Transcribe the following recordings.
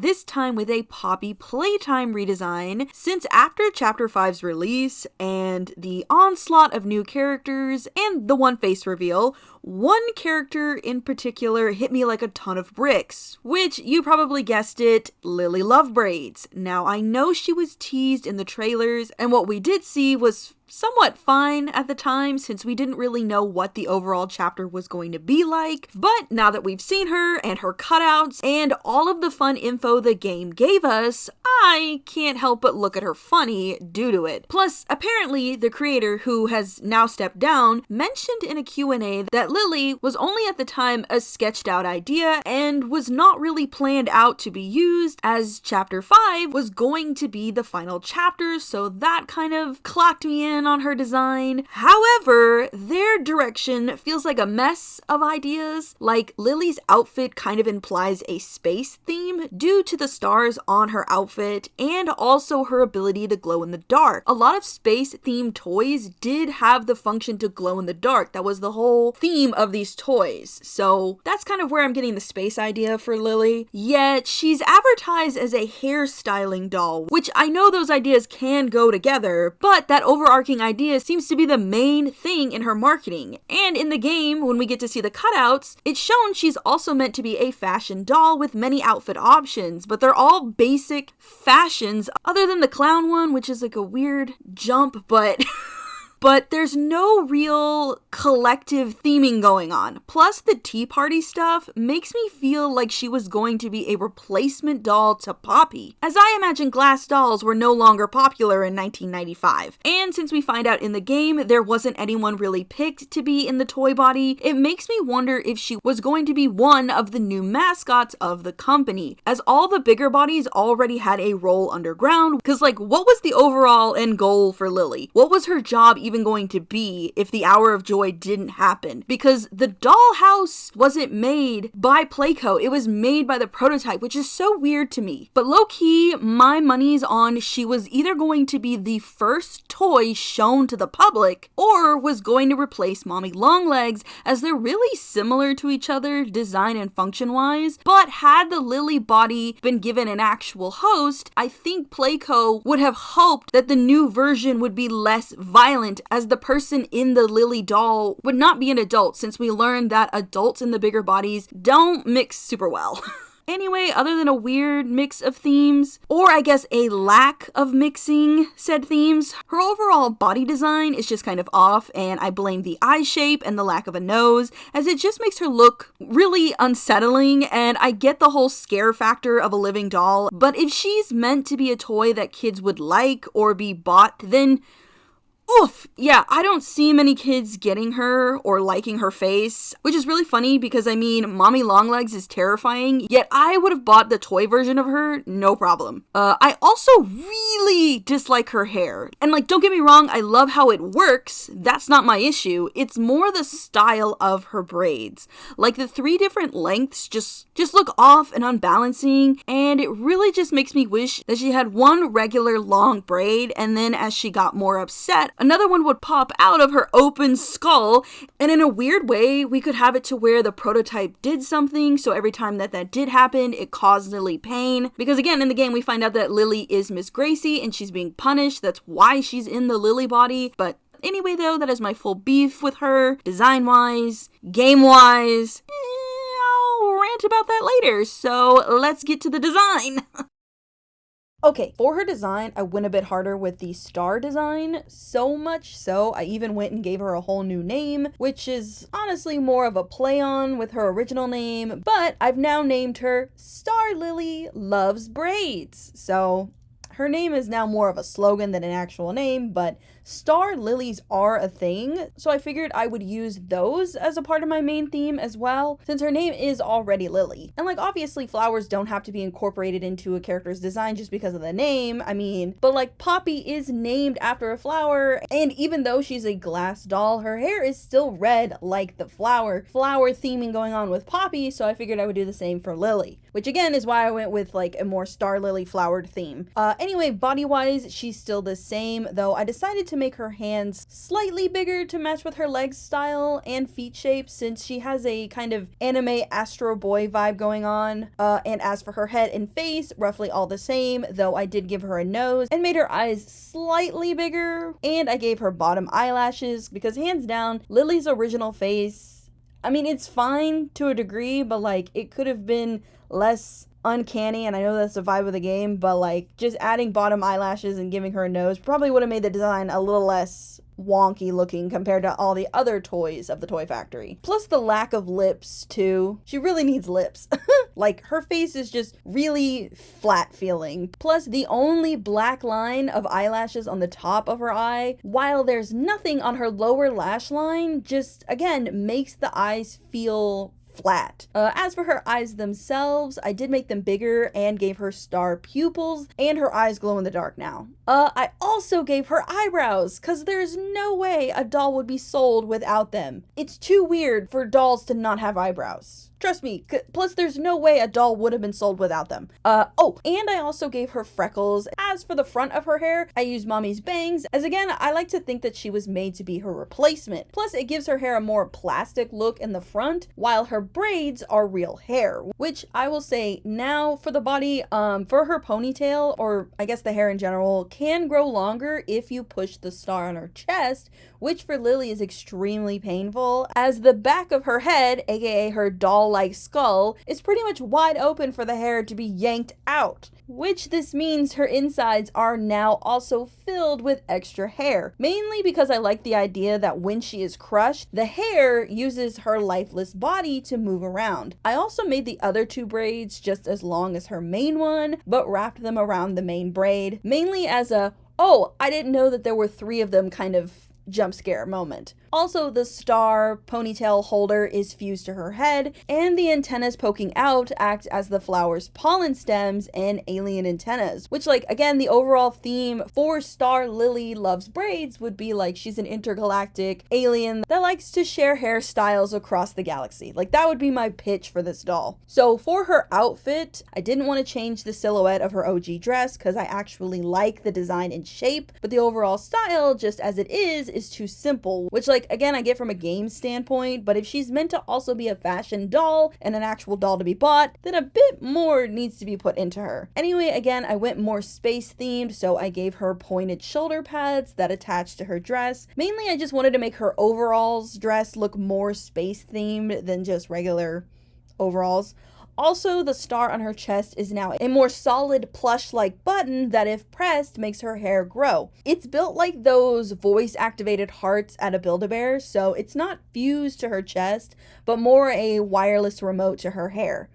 this time with a Poppy Playtime redesign, since after Chapter 5's release and the onslaught of new characters and the one face reveal, one character in particular hit me like a ton of bricks, which you probably guessed it, Lily Love-Braids. Now I know she was teased in the trailers, and what we did see was somewhat fine at the time since we didn't really know what the overall chapter was going to be like, but now that we've seen her and her cutouts and all of the fun info the game gave us, I can't help but look at her funny due to it. Plus, apparently the creator, who has now stepped down, mentioned in a Q&A that Lily was only at the time a sketched out idea and was not really planned out to be used, as Chapter 5 was going to be the final chapter, so that kind of clocked me in on her design. However, their direction feels like a mess of ideas. Like, Lily's outfit kind of implies a space theme due to the stars on her outfit and also her ability to glow in the dark. A lot of space themed toys did have the function to glow in the dark. That was the whole theme of these toys. So that's kind of where I'm getting the space idea for Lily. Yet she's advertised as a hairstyling doll, which I know those ideas can go together, but that overarching idea seems to be the main thing in her marketing. And in the game, when we get to see the cutouts, it's shown she's also meant to be a fashion doll with many outfit options, but they're all basic fashions other than the clown one, which is like a weird jump, but but there's no real collective theming going on. Plus, the Tea Party stuff makes me feel like she was going to be a replacement doll to Poppy, as I imagine glass dolls were no longer popular in 1995. And since we find out in the game there wasn't anyone really picked to be in the toy body, it makes me wonder if she was going to be one of the new mascots of the company, as all the bigger bodies already had a role underground. Because, like, what was the overall end goal for Lily? What was her job even going to be if the Hour of Joy didn't happen? Because the dollhouse wasn't made by Playco, it was made by the prototype, which is so weird to me. But low-key, my money's on she was either going to be the first toy shown to the public or was going to replace Mommy Longlegs, as they're really similar to each other design and function wise. But had the Lily body been given an actual host, I think Playco would have hoped that the new version would be less violent, as the person in the Lily doll would not be an adult, since we learned that adults in the bigger bodies don't mix super well. Anyway, other than a weird mix of themes, or I guess a lack of mixing said themes, her overall body design is just kind of off, and I blame the eye shape and the lack of a nose, as it just makes her look really unsettling. And I get the whole scare factor of a living doll, but if she's meant to be a toy that kids would like or be bought, then oof, yeah, I don't see many kids getting her or liking her face, which is really funny because, I mean, Mommy Longlegs is terrifying, yet I would have bought the toy version of her, no problem. I also really dislike her hair. And, like, don't get me wrong, I love how it works, that's not my issue, it's more the style of her braids. Like, the 3 different lengths just look off and unbalancing, and it really just makes me wish that she had one regular long braid, and then as she got more upset, another one would pop out of her open skull, and in a weird way, we could have it to where the prototype did something, so every time that did happen, it caused Lily pain. Because again, in the game, we find out that Lily is Miss Gracie, and she's being punished. That's why she's in the Lily body. But anyway, though, that is my full beef with her, design-wise, game-wise. I'll rant about that later, so let's get to the design. Okay, for her design, I went a bit harder with the star design, so much so I even went and gave her a whole new name, which is honestly more of a play on with her original name, but I've now named her Star Lily Loves Braids. So her name is now more of a slogan than an actual name, but star lilies are a thing, so I figured I would use those as a part of my main theme as well, since her name is already Lily. And like, obviously flowers don't have to be incorporated into a character's design just because of the name, I mean, but like Poppy is named after a flower, and even though she's a glass doll, her hair is still red like the flower theming going on with Poppy, so I figured I would do the same for Lily, which again is why I went with like a more star lily flowered theme. Anyway, body wise, she's still the same, though I decided to to make her hands slightly bigger to match with her leg style and feet shape, since she has a kind of anime Astro Boy vibe going on. And as for her head and face, roughly all the same, though I did give her a nose and made her eyes slightly bigger, and I gave her bottom eyelashes because hands down, Lily's original face, I mean, it's fine to a degree, but like it could have been less uncanny, and I know that's the vibe of the game, but like just adding bottom eyelashes and giving her a nose probably would have made the design a little less wonky looking compared to all the other toys of the toy factory. Plus the lack of lips too. She really needs lips. Like her face is just really flat feeling. Plus the only black line of eyelashes on the top of her eye, while there's nothing on her lower lash line, just again makes the eyes feel flat. As for her eyes themselves, I did make them bigger and gave her star pupils, and her eyes glow in the dark now. I also gave her eyebrows, cause there's no way a doll would be sold without them. It's too weird for dolls to not have eyebrows. Trust me. Plus, there's no way a doll would have been sold without them. Oh, and I also gave her freckles. As for the front of her hair, I used Mommy's bangs, as again, I like to think that she was made to be her replacement. Plus, it gives her hair a more plastic look in the front, while her braids are real hair, which I will say now for the body, for her ponytail, or I guess the hair in general, can grow longer if you push the star on her chest, which for Lily is extremely painful, as the back of her head, aka her doll-like skull, is pretty much wide open for the hair to be yanked out. Which this means her insides are now also filled with extra hair, mainly because I like the idea that when she is crushed, the hair uses her lifeless body to move around. I also made the other two braids just as long as her main one, but wrapped them around the main braid, mainly as a, oh, I didn't know that there were 3 of them kind of jump scare moment. Also, the star ponytail holder is fused to her head, and the antennas poking out act as the flower's pollen stems and alien antennas, which, like, again, the overall theme for Star Lily Loves Braids would be like she's an intergalactic alien that likes to share hairstyles across the galaxy. Like, that would be my pitch for this doll. So for her outfit, I didn't want to change the silhouette of her OG dress because I actually like the design and shape, but the overall style, just as it is too simple, which, like, again, I get from a game standpoint, but if she's meant to also be a fashion doll and an actual doll to be bought, then a bit more needs to be put into her. Anyway, again, I went more space themed, so I gave her pointed shoulder pads that attached to her dress. Mainly, I just wanted to make her overalls dress look more space themed than just regular overalls. Also, the star on her chest is now a more solid plush-like button that, if pressed, makes her hair grow. It's built like those voice-activated hearts at a Build-A-Bear, so it's not fused to her chest, but more a wireless remote to her hair.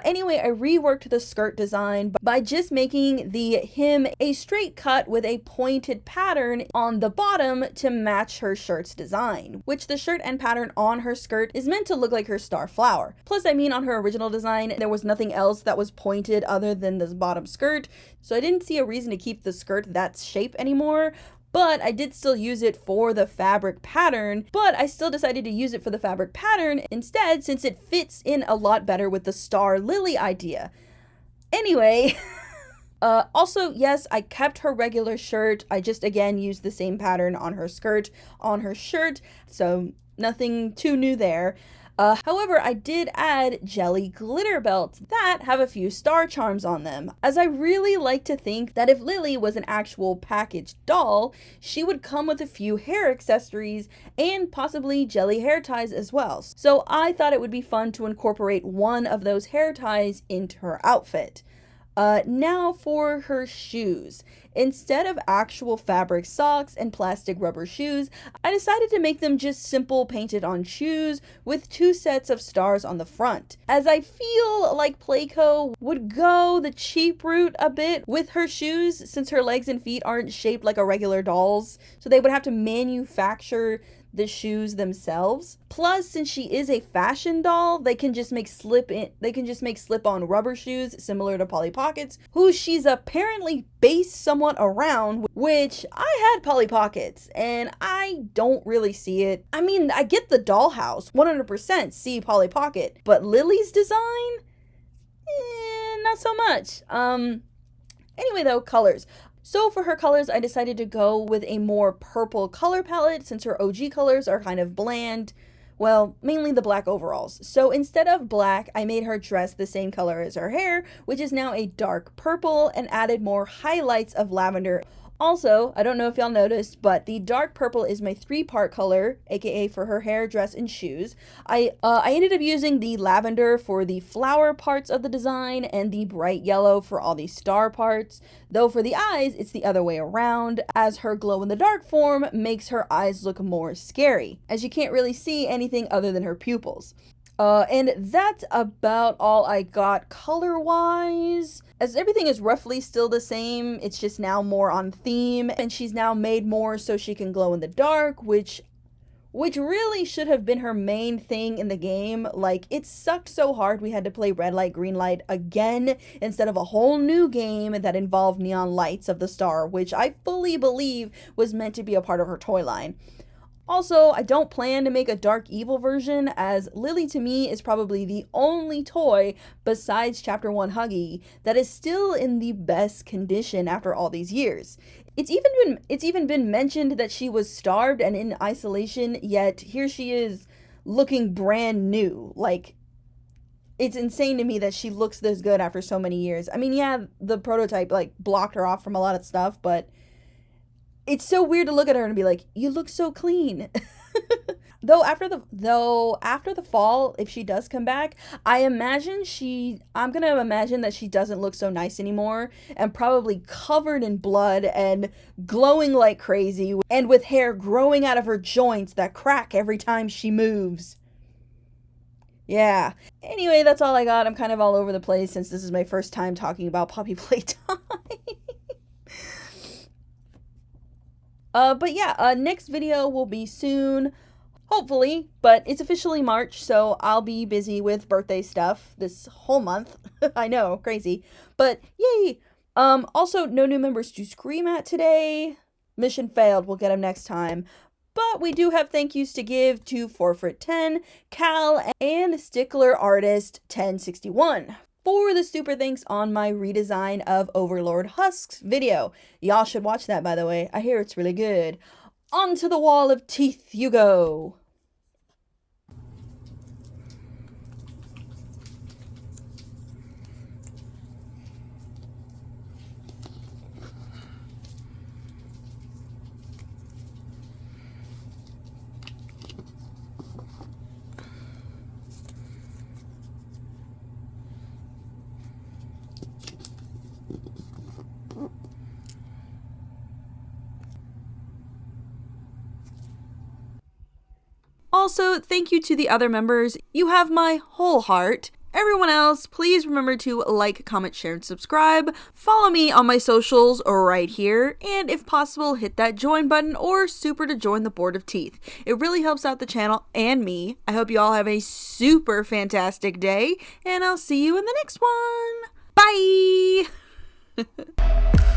Anyway, I reworked the skirt design by just making the hem a straight cut with a pointed pattern on the bottom to match her shirt's design, which the shirt and pattern on her skirt is meant to look like her star flower. Plus, I mean, on her original design, there was nothing else that was pointed other than this bottom skirt, so I didn't see a reason to keep the skirt that shape anymore. But I did still use it for the fabric pattern, but I still decided to use it for the fabric pattern instead, since it fits in a lot better with the Star Lily idea. Anyway, also, yes, I kept her regular shirt. I just, again, used the same pattern on her skirt, on her shirt, so nothing too new there. However, I did add jelly glitter belts that have a few star charms on them, as I really like to think that if Lily was an actual packaged doll, she would come with a few hair accessories and possibly jelly hair ties as well. So I thought it would be fun to incorporate one of those hair ties into her outfit. Now for her shoes. Instead of actual fabric socks and plastic rubber shoes, I decided to make them just simple painted on shoes with 2 sets of stars on the front, as I feel like Playco would go the cheap route a bit with her shoes, since her legs and feet aren't shaped like a regular doll's, so they would have to manufacture the shoes themselves. Plus, since she is a fashion doll, they can just make slip-on rubber shoes similar to Polly Pockets, who she's apparently based somewhat around, which I had Polly Pockets and I don't really see it. I mean, I get the dollhouse, 100% see Polly Pocket, but Lily's design? Not so much. Anyway though, colors. So for her colors, I decided to go with a more purple color palette since her OG colors are kind of bland. Well, mainly the black overalls. So instead of black, I made her dress the same color as her hair, which is now a dark purple, and added more highlights of lavender. Also, I don't know if y'all noticed, but the dark purple is my 3-part color, aka for her hair, dress, and shoes. I ended up using the lavender for the flower parts of the design and the bright yellow for all the star parts. Though for the eyes, it's the other way around, as her glow-in-the-dark form makes her eyes look more scary, as you can't really see anything other than her pupils. And that's about all I got color-wise, as everything is roughly still the same. It's just now more on theme, and she's now made more so she can glow in the dark, which really should have been her main thing in the game. Like, it sucked so hard we had to play red light, green light again instead of a whole new game that involved neon lights of the star, which I fully believe was meant to be a part of her toy line. Also, I don't plan to make a Dark Evil version, as Lily to me is probably the only toy besides Chapter 1 Huggy that is still in the best condition after all these years. It's even been mentioned that she was starved and in isolation, yet here she is looking brand new. Like, it's insane to me that she looks this good after so many years. I mean, yeah, the prototype like blocked her off from a lot of stuff, but it's so weird to look at her and be like, you look so clean. Though after the fall, if she does come back, I'm gonna imagine that she doesn't look so nice anymore, and probably covered in blood and glowing like crazy, and with hair growing out of her joints that crack every time she moves. Yeah. Anyway, that's all I got. I'm kind of all over the place since this is my first time talking about Poppy Playtime. But yeah, next video will be soon, hopefully, but it's officially March, so I'll be busy with birthday stuff this whole month. I know, crazy, but yay! Also, no new members to scream at today. Mission failed, we'll get them next time. But we do have thank yous to give to Forfeit10, Cal, and Stickler Artist 1061. For the super thanks on my redesign of Overlord Husks video. Y'all should watch that, by the way. I hear it's really good. Onto the wall of teeth you go. Also, thank you to the other members. You have my whole heart. Everyone else, please remember to like, comment, share, and subscribe. Follow me on my socials right here. And if possible, hit that join button or super to join the Board of Teeth. It really helps out the channel and me. I hope you all have a super fantastic day. And I'll see you in the next one. Bye!